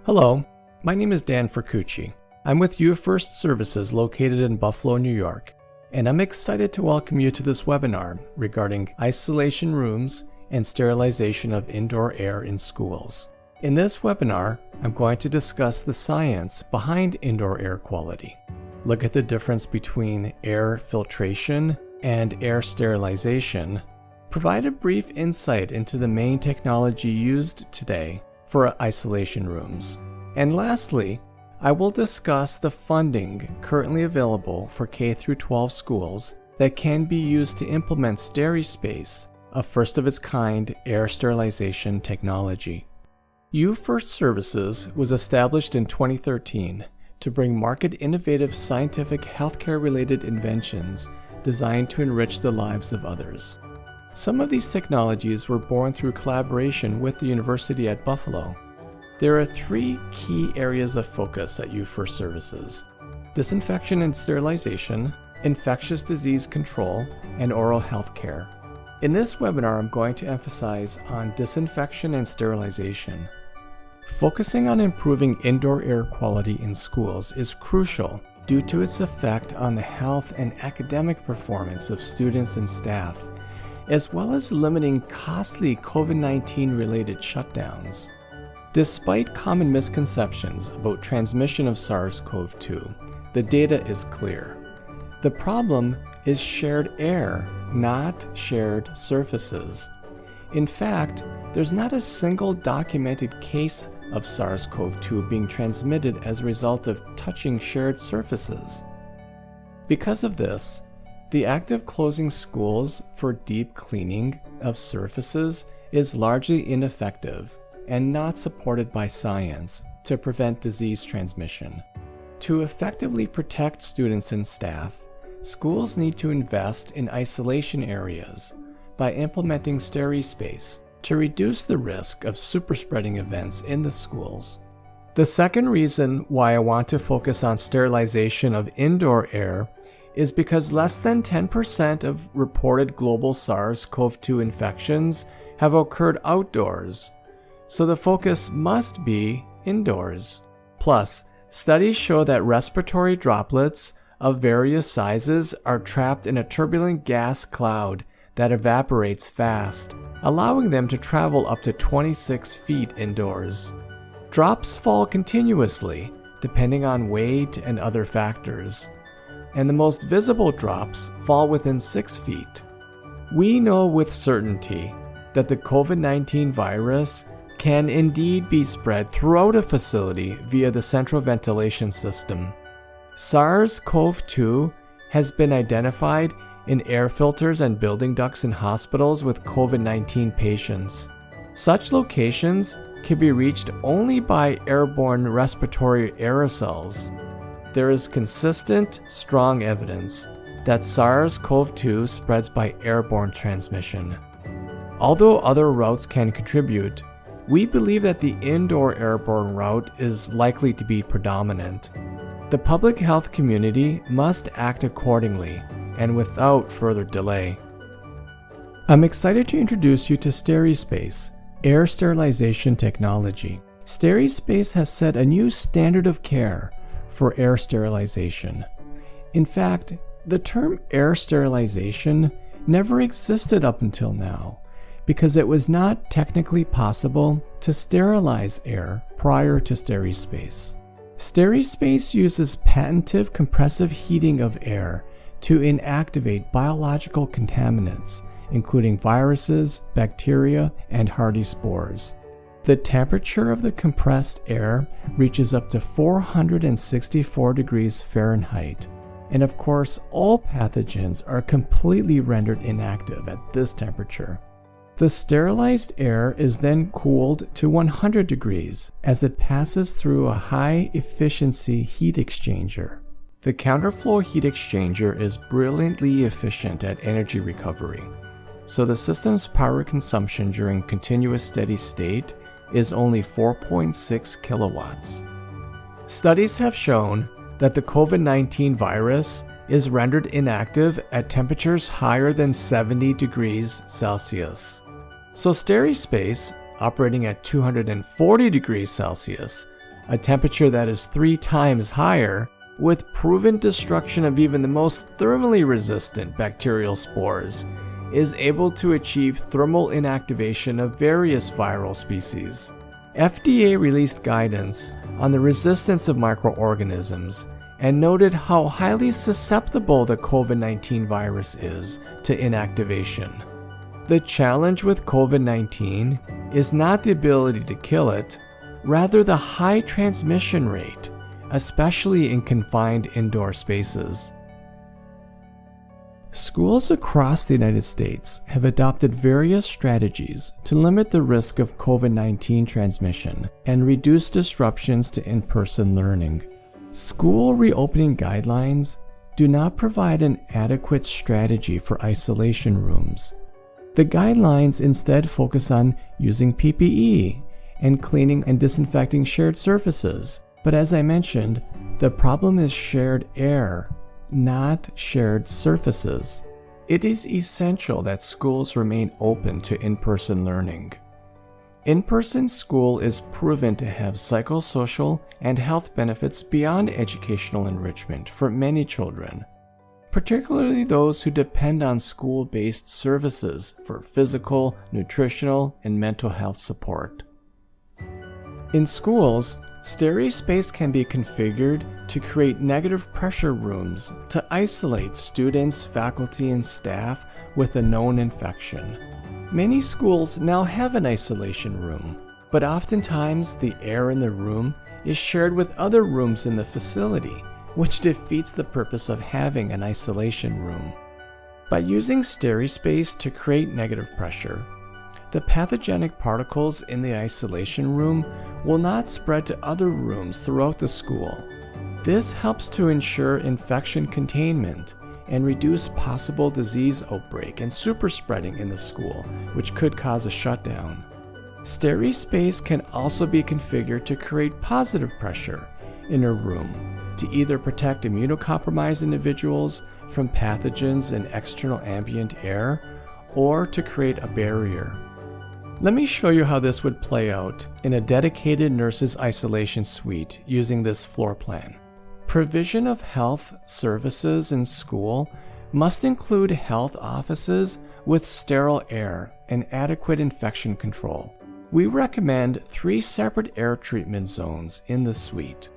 Hello, my name is Dan Fercucci. I'm with UFirst Services located in Buffalo, New York, and I'm excited to welcome you to this webinar regarding isolation rooms and sterilization of indoor air in schools. In this webinar, I'm going to discuss the science behind indoor air quality, look at the difference between air filtration and air sterilization, provide a brief insight into the main technology used today for isolation rooms. And lastly, I will discuss the funding currently available for K-12 schools that can be used to implement SteriSpace, a first-of-its-kind air sterilization technology. UFirst Services was established in 2013 to bring market-innovative scientific healthcare-related inventions designed to enrich the lives of others. Some of these technologies were born through collaboration with the University at Buffalo. There are three key areas of focus at UFirst Services: disinfection and sterilization, infectious disease control, and oral health care. In this webinar, I'm going to emphasize on disinfection and sterilization. Focusing on improving indoor air quality in schools is crucial due to its effect on the health and academic performance of students and staff, as well as limiting costly COVID-19 related shutdowns. Despite common misconceptions about transmission of SARS-CoV-2, the data is clear. The problem is shared air, not shared surfaces. In fact, there's not a single documented case of SARS-CoV-2 being transmitted as a result of touching shared surfaces. Because of this, the act of closing schools for deep cleaning of surfaces is largely ineffective and not supported by science to prevent disease transmission. To effectively protect students and staff, schools need to invest in isolation areas by implementing SteriSpace to reduce the risk of superspreading events in the schools. The second reason why I want to focus on sterilization of indoor air is because less than 10% of reported global SARS-CoV-2 infections have occurred outdoors, so the focus must be indoors. Plus, studies show that respiratory droplets of various sizes are trapped in a turbulent gas cloud that evaporates fast, allowing them to travel up to 26 feet indoors. Drops fall continuously, depending on weight and other factors, and the most visible drops fall within 6 feet. We know with certainty that the COVID-19 virus can indeed be spread throughout a facility via the central ventilation system. SARS-CoV-2 has been identified in air filters and building ducts in hospitals with COVID-19 patients. Such locations can be reached only by airborne respiratory aerosols. There is consistent, strong evidence that SARS-CoV-2 spreads by airborne transmission. Although other routes can contribute, we believe that the indoor airborne route is likely to be predominant. The public health community must act accordingly and without further delay. I'm excited to introduce you to SteriSpace, air sterilization technology. SteriSpace has set a new standard of care for air sterilization. In fact, the term air sterilization never existed up until now because it was not technically possible to sterilize air prior to SteriSpace. SteriSpace uses patented compressive heating of air to inactivate biological contaminants, including viruses, bacteria, and hardy spores. The temperature of the compressed air reaches up to 464 degrees Fahrenheit, and of course, all pathogens are completely rendered inactive at this temperature. The sterilized air is then cooled to 100 degrees as it passes through a high-efficiency heat exchanger. The counterflow heat exchanger is brilliantly efficient at energy recovery, so the system's power consumption during continuous steady state is only 4.6 kilowatts. Studies have shown that the COVID-19 virus is rendered inactive at temperatures higher than 70 degrees Celsius. So SteriSpace, operating at 240 degrees Celsius, a temperature that is 3 times higher, with proven destruction of even the most thermally resistant bacterial spores, is able to achieve thermal inactivation of various viral species. FDA released guidance on the resistance of microorganisms and noted how highly susceptible the COVID-19 virus is to inactivation. The challenge with COVID-19 is not the ability to kill it, rather the high transmission rate, especially in confined indoor spaces. Schools across the United States have adopted various strategies to limit the risk of COVID-19 transmission and reduce disruptions to in-person learning. School reopening guidelines do not provide an adequate strategy for isolation rooms. The guidelines instead focus on using PPE and cleaning and disinfecting shared surfaces. But as I mentioned, the problem is shared air, not shared surfaces. It is essential that schools remain open to in-person learning. In-person school is proven to have psychosocial and health benefits beyond educational enrichment for many children, particularly those who depend on school-based services for physical, nutritional, and mental health support. In schools, SteriSpace can be configured to create negative pressure rooms to isolate students, faculty, and staff with a known infection. Many schools now have an isolation room, but oftentimes the air in the room is shared with other rooms in the facility, which defeats the purpose of having an isolation room. By using SteriSpace to create negative pressure, the pathogenic particles in the isolation room will not spread to other rooms throughout the school. This helps to ensure infection containment and reduce possible disease outbreak and superspreading in the school, which could cause a shutdown. SteriSpace can also be configured to create positive pressure in a room to either protect immunocompromised individuals from pathogens and external ambient air, or to create a barrier. Let me show you how this would play out in a dedicated nurse's isolation suite using this floor plan. Provision of health services in school must include health offices with sterile air and adequate infection control. We recommend 3 separate air treatment zones in the suite.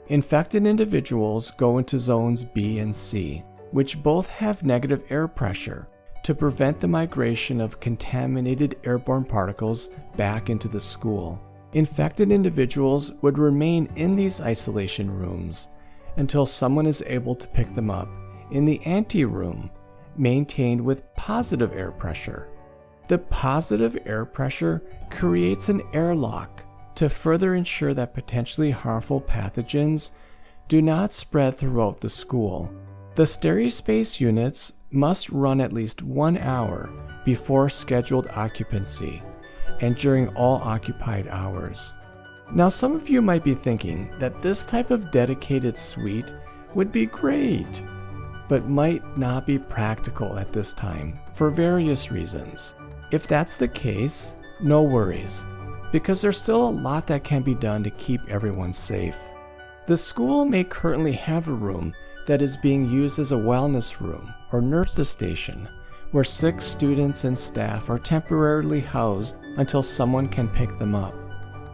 Infected individuals go into zones B and C, which both have negative air pressure to prevent the migration of contaminated airborne particles back into the school. Infected individuals would remain in these isolation rooms until someone is able to pick them up in the anteroom, maintained with positive air pressure. The positive air pressure creates an airlock to further ensure that potentially harmful pathogens do not spread throughout the school. The SteriSpace units must run at least 1 hour before scheduled occupancy and during all occupied hours. Now, some of you might be thinking that this type of dedicated suite would be great, but might not be practical at this time for various reasons. If that's the case, no worries, because there's still a lot that can be done to keep everyone safe. The school may currently have a room that is being used as a wellness room or nurse's station, where 6 students and staff are temporarily housed until someone can pick them up.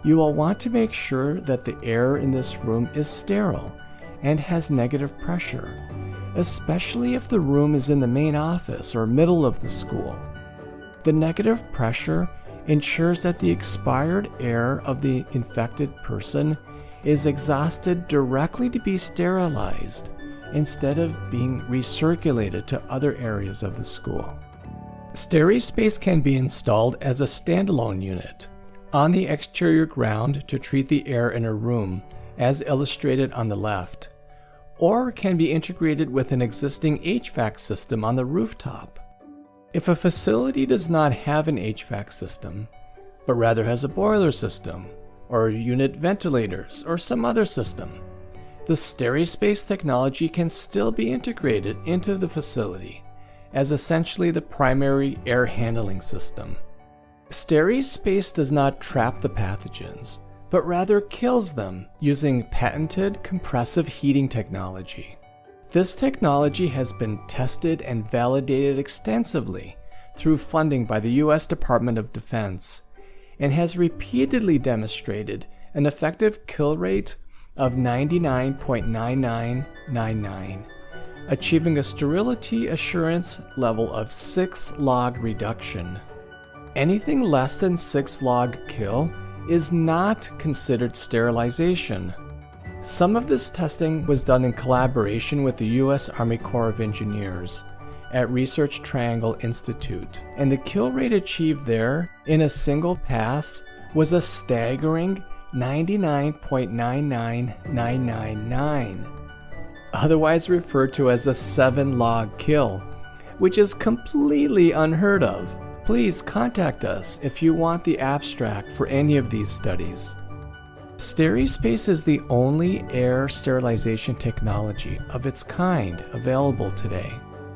You will want to make sure that the air in this room is sterile and has negative pressure, especially if the room is in the main office or middle of the school. The negative pressure ensures that the expired air of the infected person is exhausted directly to be sterilized instead of being recirculated to other areas of the school. SteriSpace can be installed as a standalone unit on the exterior ground to treat the air in a room, as illustrated on the left, or can be integrated with an existing HVAC system on the rooftop. If a facility does not have an HVAC system, but rather has a boiler system, or unit ventilators, or some other system, the SteriSpace technology can still be integrated into the facility as essentially the primary air handling system. SteriSpace does not trap the pathogens, but rather kills them using patented compressive heating technology. This technology has been tested and validated extensively through funding by the U.S. Department of Defense and has repeatedly demonstrated an effective kill rate of 99.9999, achieving a sterility assurance level of 6 log reduction. Anything less than 6 log kill is not considered sterilization. Some of this testing was done in collaboration with the U.S. Army Corps of Engineers at Research Triangle Institute, and the kill rate achieved there in a single pass was a staggering 99.99999, otherwise referred to as a 7 log kill, which is completely unheard of. Please contact us if you want the abstract for any of these studies. SteriSpace is the only air sterilization technology of its kind available today.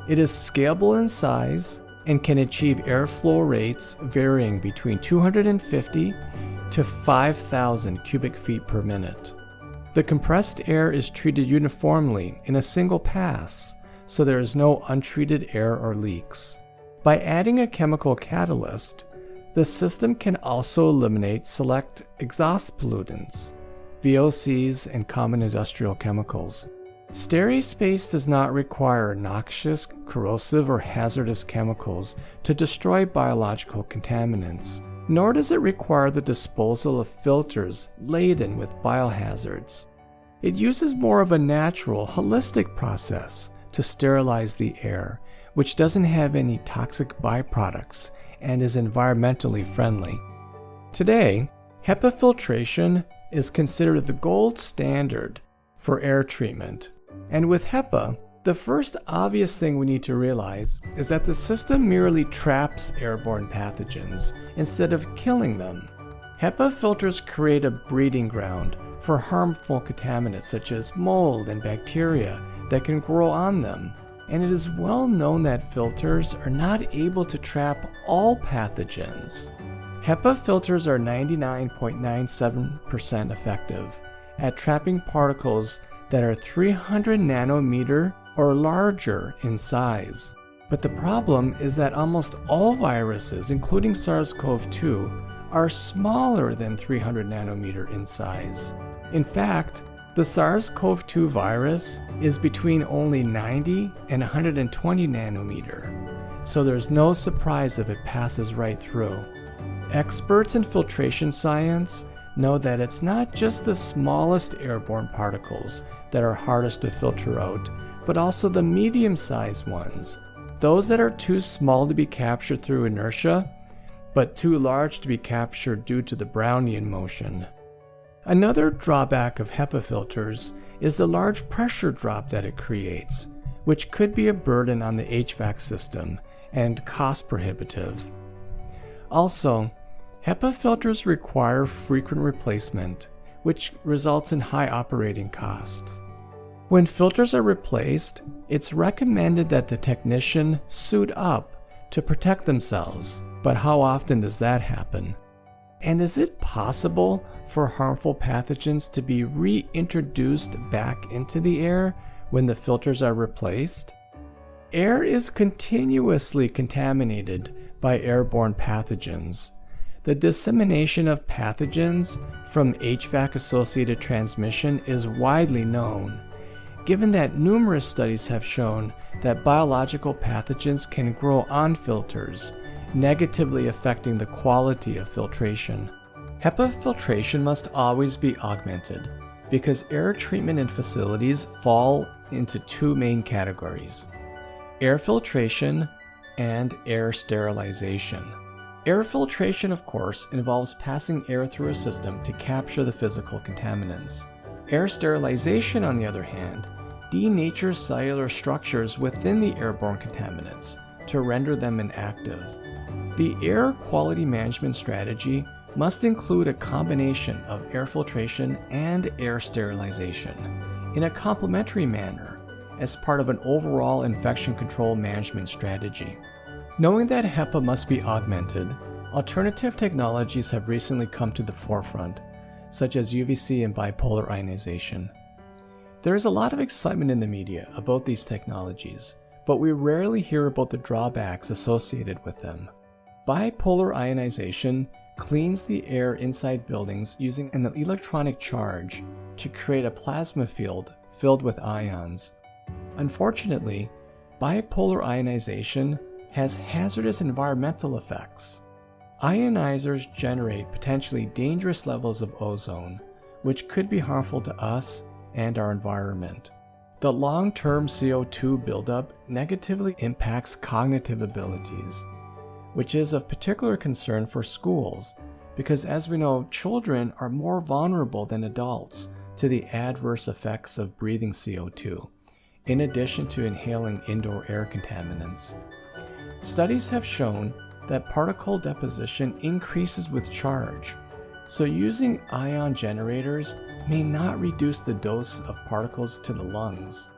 It is scalable in size and can achieve airflow rates varying between 250 to 5,000 cubic feet per minute. The compressed air is treated uniformly in a single pass, so there is no untreated air or leaks. By adding a chemical catalyst, the system can also eliminate select exhaust pollutants, VOCs, and common industrial chemicals. SteriSpace does not require noxious, corrosive, or hazardous chemicals to destroy biological contaminants, nor does it require the disposal of filters laden with biohazards. It uses more of a natural, holistic process to sterilize the air, which doesn't have any toxic byproducts and is environmentally friendly. Today, HEPA filtration is considered the gold standard for air treatment. And with HEPA, the first obvious thing we need to realize is that the system merely traps airborne pathogens instead of killing them. HEPA filters create a breeding ground for harmful contaminants such as mold and bacteria that can grow on them. And it is well known that filters are not able to trap all pathogens. HEPA filters are 99.97% effective at trapping particles that are 300 nanometer or larger in size. But the problem is that almost all viruses, including SARS-CoV-2, are smaller than 300 nanometer in size. In fact, the SARS-CoV-2 virus is between only 90 and 120 nanometer, so there's no surprise if it passes right through. Experts in filtration science know that it's not just the smallest airborne particles that are hardest to filter out, but also the medium-sized ones, those that are too small to be captured through inertia, but too large to be captured due to the Brownian motion. Another drawback of HEPA filters is the large pressure drop that it creates, which could be a burden on the HVAC system and cost prohibitive. Also, HEPA filters require frequent replacement, which results in high operating costs. When filters are replaced, it's recommended that the technician suit up to protect themselves, but how often does that happen? And is it possible for harmful pathogens to be reintroduced back into the air when the filters are replaced? Air is continuously contaminated by airborne pathogens. The dissemination of pathogens from HVAC-associated transmission is widely known, given that numerous studies have shown that biological pathogens can grow on filters, negatively affecting the quality of filtration. HEPA filtration must always be augmented because air treatment in facilities fall into two main categories: air filtration and air sterilization. Air filtration, of course, involves passing air through a system to capture the physical contaminants. Air sterilization, on the other hand, denatures cellular structures within the airborne contaminants to render them inactive. The air quality management strategy must include a combination of air filtration and air sterilization in a complementary manner as part of an overall infection control management strategy. Knowing that HEPA must be augmented, alternative technologies have recently come to the forefront, such as UVC and bipolar ionization. There is a lot of excitement in the media about these technologies, but we rarely hear about the drawbacks associated with them. Bipolar ionization cleans the air inside buildings using an electronic charge to create a plasma field filled with ions. Unfortunately, bipolar ionization has hazardous environmental effects. Ionizers generate potentially dangerous levels of ozone, which could be harmful to us and our environment. The long-term CO2 buildup negatively impacts cognitive abilities, which is of particular concern for schools because, as we know, children are more vulnerable than adults to the adverse effects of breathing CO2, in addition to inhaling indoor air contaminants. Studies have shown that particle deposition increases with charge, so using ion generators may not reduce the dose of particles to the lungs.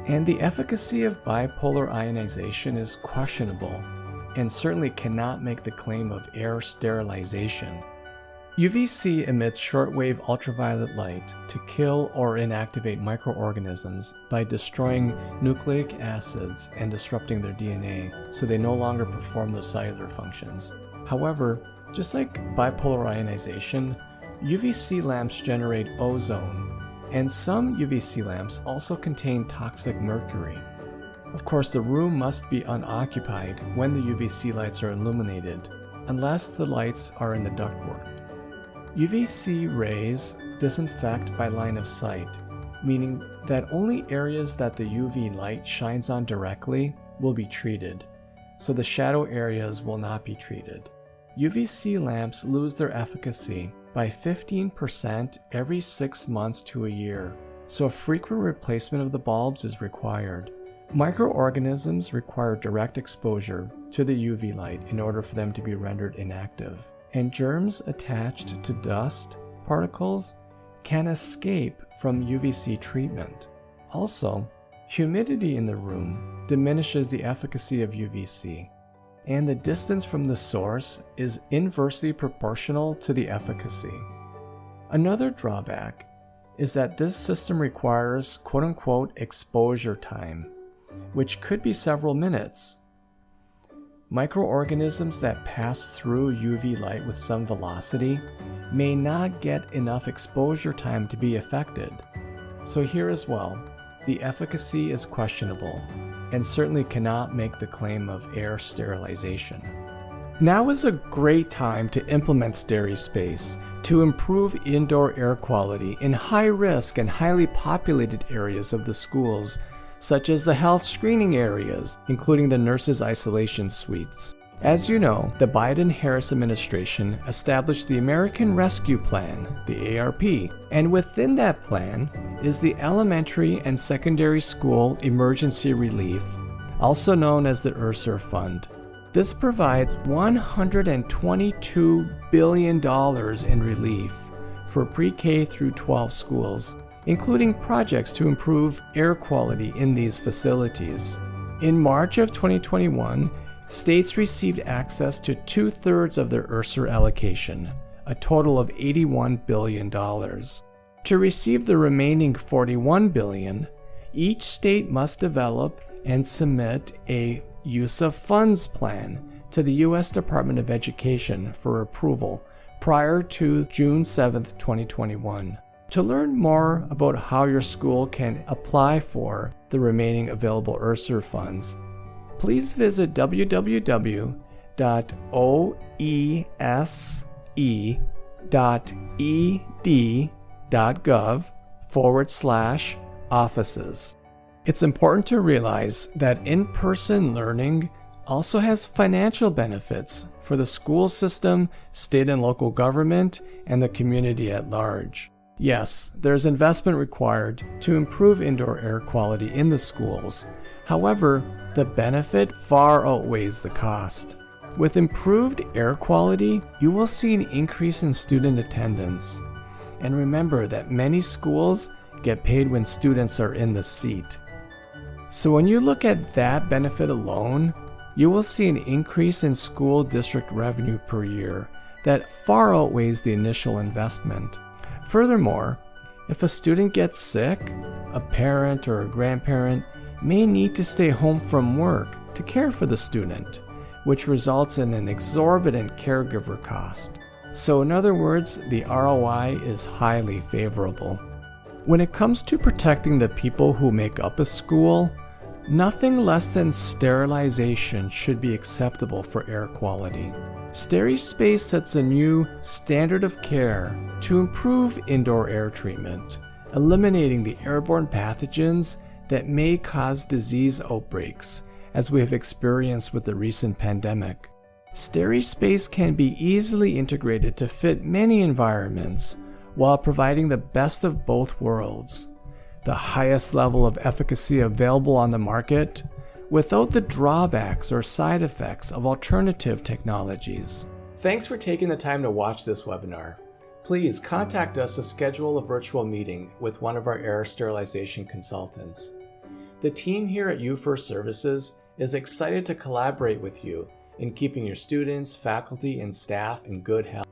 And the efficacy of bipolar ionization is questionable and certainly cannot make the claim of air sterilization. UVC emits shortwave ultraviolet light to kill or inactivate microorganisms by destroying nucleic acids and disrupting their DNA so they no longer perform their cellular functions. However, just like bipolar ionization, UVC lamps generate ozone, and some UVC lamps also contain toxic mercury. Of course, the room must be unoccupied when the UVC lights are illuminated, unless the lights are in the ductwork. UVC rays disinfect by line of sight, meaning that only areas that the UV light shines on directly will be treated, so the shadow areas will not be treated. UVC lamps lose their efficacy by 15% every 6 months to a year, so a frequent replacement of the bulbs is required. Microorganisms require direct exposure to the UV light in order for them to be rendered inactive, and germs attached to dust particles can escape from UVC treatment. Also, humidity in the room diminishes the efficacy of UVC, and the distance from the source is inversely proportional to the efficacy. Another drawback is that this system requires quote-unquote exposure time, which could be several minutes. Microorganisms that pass through UV light with some velocity may not get enough exposure time to be affected. So here as well, the efficacy is questionable and certainly cannot make the claim of air sterilization. Now is a great time to implement SteriSpace to improve indoor air quality in high-risk and highly populated areas of the schools, such as the health screening areas, including the nurses' isolation suites. As you know, the Biden-Harris administration established the American Rescue Plan, the ARP, and within that plan is the Elementary and Secondary School Emergency Relief, also known as the URSER Fund. This provides $122 billion in relief for pre-K through 12 schools, including projects to improve air quality in these facilities. In March of 2021, states received access to 2/3 of their URSER allocation, a total of $81 billion. To receive the remaining $41 billion, each state must develop and submit a use of funds plan to the U.S. Department of Education for approval prior to June 7, 2021. To learn more about how your school can apply for the remaining available URSER funds, please visit www.oese.ed.gov/offices. It's important to realize that in-person learning also has financial benefits for the school system, state and local government, and the community at large. Yes, there's investment required to improve indoor air quality in the schools. However, the benefit far outweighs the cost. With improved air quality, you will see an increase in student attendance. And remember that many schools get paid when students are in the seat. So when you look at that benefit alone, you will see an increase in school district revenue per year that far outweighs the initial investment. Furthermore, if a student gets sick, a parent or a grandparent may need to stay home from work to care for the student, which results in an exorbitant caregiver cost. So in other words, the ROI is highly favorable. When it comes to protecting the people who make up a school, nothing less than sterilization should be acceptable for air quality. SteriSpace sets a new standard of care to improve indoor air treatment, eliminating the airborne pathogens that may cause disease outbreaks, as we have experienced with the recent pandemic. SteriSpace can be easily integrated to fit many environments while providing the best of both worlds, the highest level of efficacy available on the market, without the drawbacks or side effects of alternative technologies. Thanks for taking the time to watch this webinar. Please contact us to schedule a virtual meeting with one of our air sterilization consultants. The team here at UFirst Services is excited to collaborate with you in keeping your students, faculty, and staff in good health.